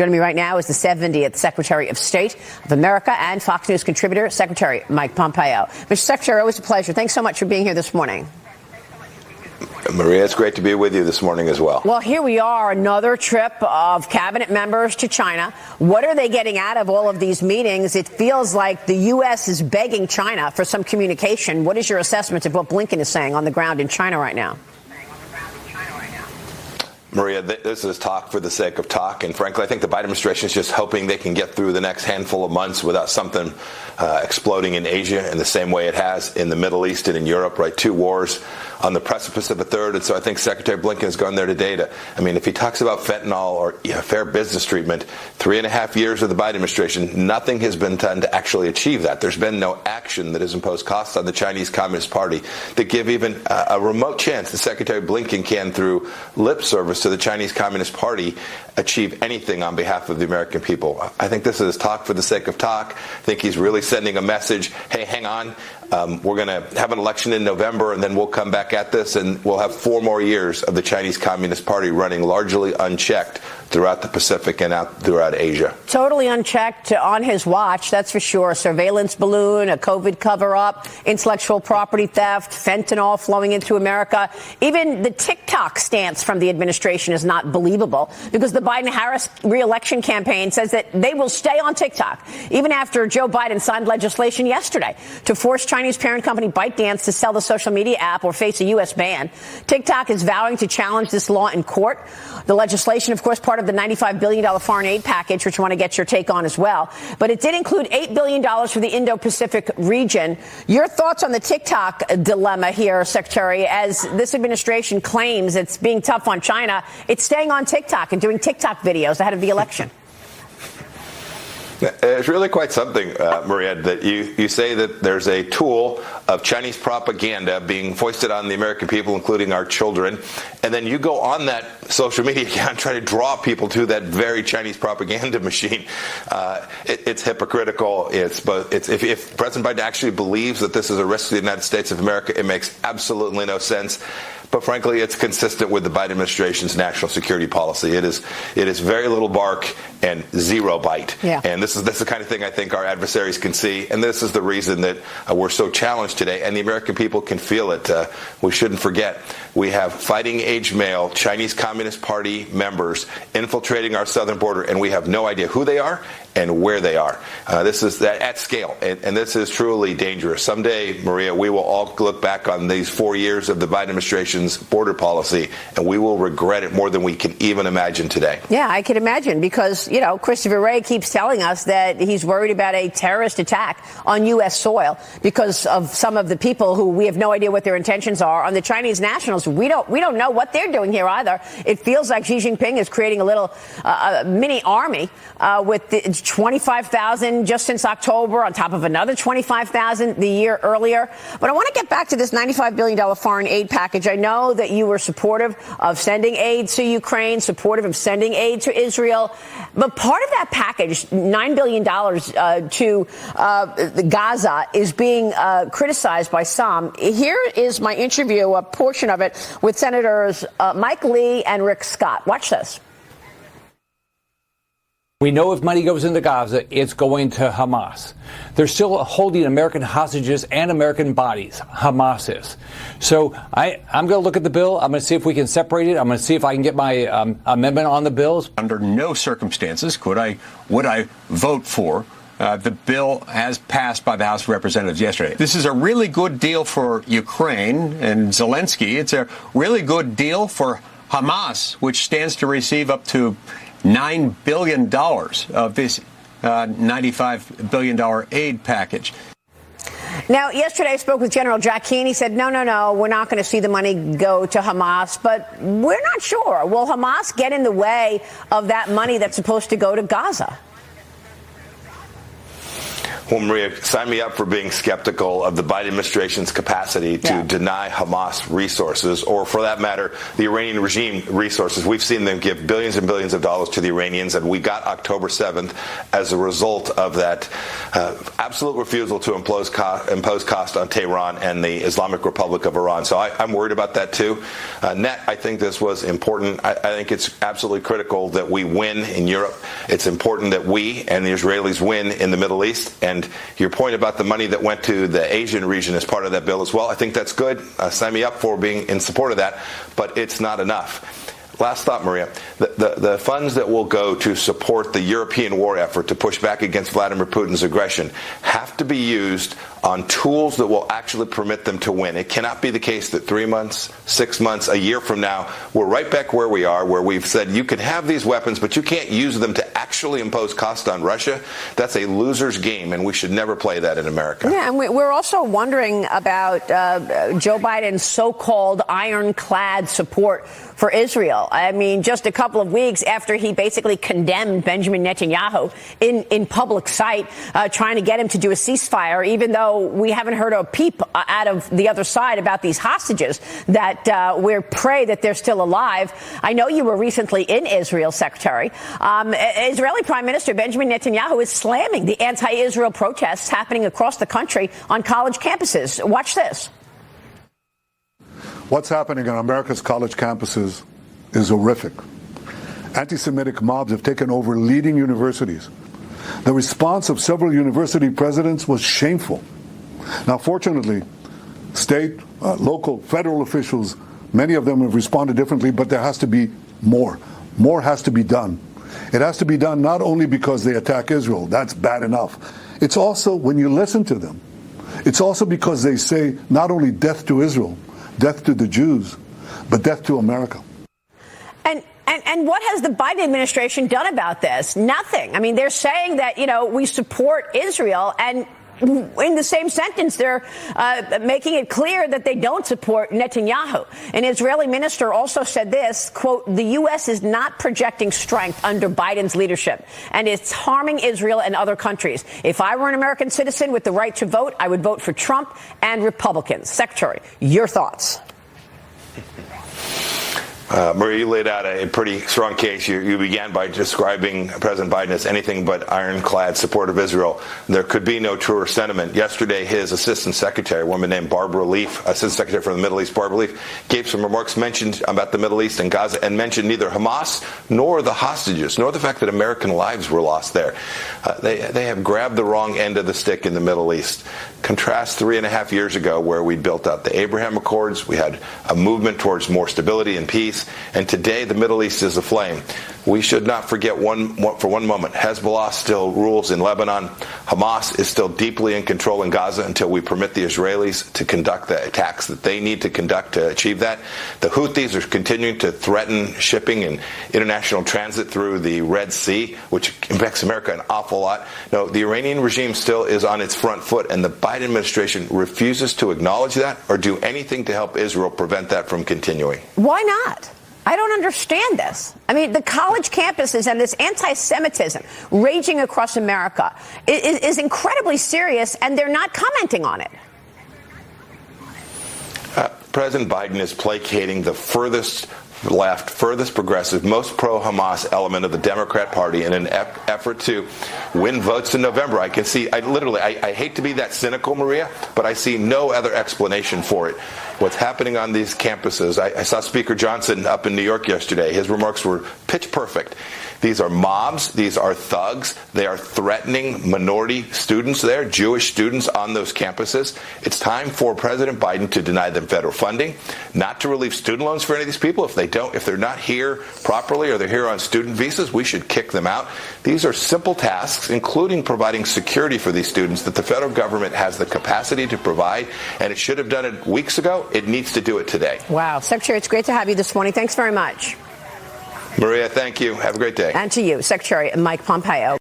Joining me right now is the 70th Secretary of State of America and Fox News contributor, Secretary Mike Pompeo. Mr. Secretary, always a pleasure. Thanks so much for being here this morning. Maria, it's great to be with you this morning as well. Well, here we are, another trip of cabinet members to China. What are they getting out of all of these meetings? It feels like the U.S. is begging China for some communication. What is your assessment of what Blinken is saying on the ground in China right now? Maria, this is talk for the sake of talk. And frankly, I think the Biden administration is just hoping they can get through the next handful of months without something exploding in Asia in the same way it has in the Middle East and in Europe, right? Two wars on the precipice of a third. And so I think Secretary Blinken has gone there today if he talks about fentanyl or fair business treatment, 3.5 years of the Biden administration, nothing has been done to actually achieve that. There's been no action that has imposed costs on the Chinese Communist Party that give even a remote chance that Secretary Blinken can, through lip service to the Chinese Communist Party, achieve anything on behalf of the American people. I think this is talk for the sake of talk. I think he's really sending a message, hey, hang on. We're going to have an election in November, and then we'll come back at this, and we'll have 4 more years of the Chinese Communist Party running largely unchecked throughout the Pacific and out throughout Asia. Totally unchecked on his watch, that's for sure. Surveillance balloon, a COVID cover-up, intellectual property theft, fentanyl flowing into America. Even the TikTok stance from the administration is not believable, because the Biden-Harris re-election campaign says that they will stay on TikTok, even after Joe Biden signed legislation yesterday to force Chinese parent company ByteDance to sell the social media app or face a U.S. ban. TikTok is vowing to challenge this law in court. The legislation, of course, part of the $95 billion foreign aid package, which I want to get your take on as well. But it did include $8 billion for the Indo-Pacific region. Your thoughts on the TikTok dilemma here, Secretary, as this administration claims it's being tough on China, it's staying on TikTok and doing TikTok videos ahead of the election. It's really quite something, Maria, that you say that there's a tool of Chinese propaganda being foisted on the American people, including our children, and then you go on that social media account and try to draw people to that very Chinese propaganda machine. It's hypocritical. If President Biden actually believes that this is a risk to the United States of America, it makes absolutely no sense. But frankly, it's consistent with the Biden administration's national security policy. It is very little bark and zero bite. Yeah. And this is the kind of thing I think our adversaries can see. And this is the reason that we're so challenged today. And the American people can feel it. We shouldn't forget, we have fighting age male Chinese Communist Party members infiltrating our southern border, and we have no idea who they are and where they are. This is at scale, and this is truly dangerous. Someday, Maria, we will all look back on these 4 years of the Biden administration's border policy, and we will regret it more than we can even imagine today. Yeah, I can imagine, because, Christopher Wray keeps telling us that he's worried about a terrorist attack on U.S. soil because of some of the people who we have no idea what their intentions are. On the Chinese nationals, we don't know what they're doing here either. It feels like Xi Jinping is creating a little mini army with the 25,000 just since October, on top of another 25,000 the year earlier. But I want to get back to this $95 billion foreign aid package. I know that you were supportive of sending aid to Ukraine, supportive of sending aid to Israel. But part of that package, $9 billion to Gaza, is being criticized by some. Here is my interview, a portion of it, with Senators Mike Lee and Rick Scott. Watch this. We know if money goes into Gaza, it's going to Hamas. They're still holding American hostages and American bodies. Hamas is. So I'm going to look at the bill. I'm going to see if we can separate it. I'm going to see if I can get my amendment on the bills. Under no circumstances would I vote for the bill as passed by the House of Representatives yesterday. This is a really good deal for Ukraine and Zelensky. It's a really good deal for Hamas, which stands to receive up to $9 billion of this $95 billion aid package. Now, yesterday I spoke with General Jack Keane. He said, no, we're not going to see the money go to Hamas, but we're not sure. Will Hamas get in the way of that money that's supposed to go to Gaza? Well, Maria, sign me up for being skeptical of the Biden administration's capacity to deny Hamas resources, or for that matter, the Iranian regime resources. We've seen them give billions and billions of dollars to the Iranians, and we got October 7th as a result of that absolute refusal to impose cost on Tehran and the Islamic Republic of Iran. So I'm worried about that too. Net, I think this was important. I think it's absolutely critical that we win in Europe. It's important that we and the Israelis win in the Middle East. And your point about the money that went to the Asian region as part of that bill as well, I think that's good. Sign me up for being in support of that, but it's not enough. Last thought, Maria. The funds that will go to support the European war effort to push back against Vladimir Putin's aggression have to be used on tools that will actually permit them to win. It cannot be the case that 3 months, 6 months, a year from now, we're right back where we are, where we've said you can have these weapons, but you can't use them to actually impose cost on Russia. That's a loser's game, and we should never play that in America. Yeah, and we're also wondering about Joe Biden's so-called ironclad support for Israel. I mean, just a couple of weeks after he basically condemned Benjamin Netanyahu in public sight, trying to get him to do a ceasefire, even though we haven't heard a peep out of the other side about these hostages, that we pray that they're still alive. I know you were recently in Israel, Secretary. Israeli Prime Minister Benjamin Netanyahu is slamming the anti-Israel protests happening across the country on college campuses. Watch this. What's happening on America's college campuses is horrific. Anti-Semitic mobs have taken over leading universities. The response of several university presidents was shameful. Now, fortunately, state, local, federal officials, many of them have responded differently, but there has to be more. More has to be done. It has to be done not only because they attack Israel. That's bad enough. It's also, when you listen to them, it's also because they say not only death to Israel, death to the Jews, but death to America. And what has the Biden administration done about this? Nothing. I mean, they're saying that, we support Israel, and in the same sentence, they're making it clear that they don't support Netanyahu. An Israeli minister also said this, quote, the U.S. is not projecting strength under Biden's leadership, and it's harming Israel and other countries. If I were an American citizen with the right to vote, I would vote for Trump and Republicans. Secretary, your thoughts? Maria, you laid out a pretty strong case. You began by describing President Biden as anything but ironclad support of Israel. There could be no truer sentiment. Yesterday, his assistant secretary, a woman named Barbara Leaf, assistant secretary from the Middle East, Barbara Leaf, gave some remarks mentioned about the Middle East and Gaza, and mentioned neither Hamas nor the hostages, nor the fact that American lives were lost there. They have grabbed the wrong end of the stick in the Middle East. Contrast 3.5 years ago, where we built out the Abraham Accords, we had a movement towards more stability and peace, and today the Middle East is aflame. We should not forget for one moment, Hezbollah still rules in Lebanon. Hamas is still deeply in control in Gaza until we permit the Israelis to conduct the attacks that they need to conduct to achieve that. The Houthis are continuing to threaten shipping and international transit through the Red Sea, which impacts America an awful lot. No, the Iranian regime still is on its front foot, and the Biden administration refuses to acknowledge that or do anything to help Israel prevent that from continuing. Why not? I don't understand this. I mean, the college campuses and this anti-Semitism raging across America is incredibly serious, and they're not commenting on it. President Biden is placating the furthest left, furthest progressive, most pro-Hamas element of the Democrat Party in an effort to win votes in November. I can see, I hate to be that cynical, Maria, but I see no other explanation for it. What's happening on these campuses, I saw Speaker Johnson up in New York yesterday. His remarks were pitch perfect. These are mobs. These are thugs. They are threatening minority students there, Jewish students on those campuses. It's time for President Biden to deny them federal funding, not to relieve student loans for any of these people. If they're not here properly or they're here on student visas, we should kick them out. These are simple tasks, including providing security for these students, that the federal government has the capacity to provide, and it should have done it weeks ago. It needs to do it today. Wow. Secretary, it's great to have you this morning. Thanks very much. Maria, thank you. Have a great day. And to you, Secretary Mike Pompeo.